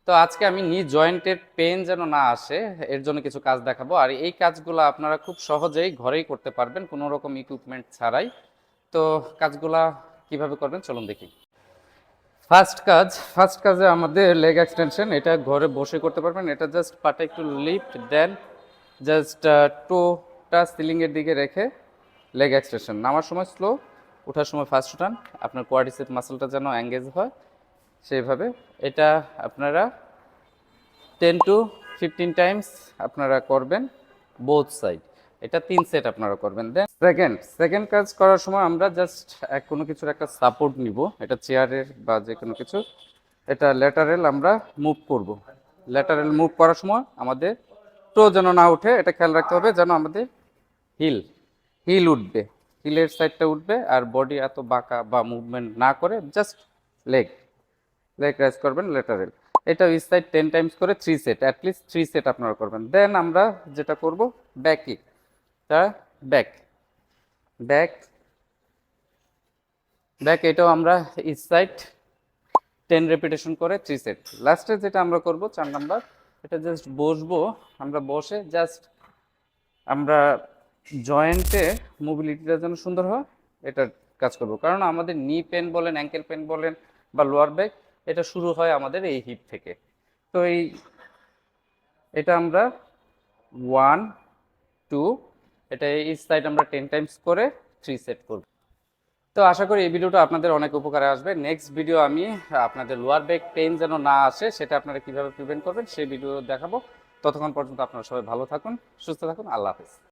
তো আজকে আমি নি জয়েন্টের পেন যেন না আসে এর জন্য কিছু কাজ দেখাবো, আর এই কাজগুলো আপনারা খুব সহজেই ঘরেই করতে পারবেন কোনো রকম ইকুইপমেন্ট ছাড়াই। তো কাজগুলা কিভাবে করবেন চলুন দেখি। ফার্স্ট কাজে আমাদের লেগ এক্সটেনশন, এটা ঘরে বসে করতে পারবেন। এটা জাস্ট পাটা একটু লিফট দেন, জাস্ট টোটা সিলিংয়ের দিকে রেখে লেগ এক্সটেনশন। নামার সময় স্লো, ওঠার সময় ফাস্ট উঠান, আপনার কোয়াড্রিসেপ মাসলটা যেন এঙ্গেজ হয় সেইভাবে। এটা আপনারা 10 to 15 টাইমস আপনারা করবেন বোথ সাইড। এটা 3 সেট আপনারা করবেন। দেন সেকেন্ড কাজ করার সময় আমরা জাস্ট কোনো কিছুর একটা সাপোর্ট নিব, এটা চেয়ারের বা যে কোনো কিছু। এটা ল্যাটারেল আমরা মুভ করব। ল্যাটারেল মুভ করার সময় আমাদের টো যেন না উঠে, এটা খেয়াল রাখতে হবে যেন আমাদের হিল হিল উঠবে, হিলের সাইডটা উঠবে, আর বডি এত বাঁকা বা মুভমেন্ট না করে জাস্ট লেগ লেগ রাইজ করবেন ল্যাটারেল। এটা ইচ সাইড 10 টাইমস করে 3 সেট, অ্যাটলিস্ট 3 সেট আপনারা করবেন। দেন আমরা যেটা করব ব্যাক কিক, তা ব্যাক ব্যাক ব্যাক এটাও আমরা ইচ সাইড 10 রেপিটেশন করে 3 সেট। লাস্টে যেটা আমরা করব 4 নাম্বার, এটা জাস্ট বসবো। আমরা বসে জাস্ট আমরা জয়েন্টে মোবিলিটিটা যেন সুন্দর হয় এটার কাজ করব, কারণ আমাদের নি পেন বলেন, অ্যাঙ্কেল পেন বলেন বা লোয়ার ব্যাক, এটা শুরু হয় আমাদের এই হিপ থেকে। তো এটা আমরা 1 2, এটা এই সাইড আমরা 10 টাইমস করে 3 সেট করব। তো আশা করি এই ভিডিওটা আপনাদের অনেক উপকারে আসবে। নেক্সট ভিডিও আমি আপনাদের লোয়ার ব্যাক পেইন যেন না আসে সেটা আপনারা কিভাবে প্রিভেন্ট করবেন সেই ভিডিও দেখাবো। ততক্ষণ পর্যন্ত আপনারা সবাই ভালো থাকুন, সুস্থ থাকুন। আল্লাহ হাফেজ।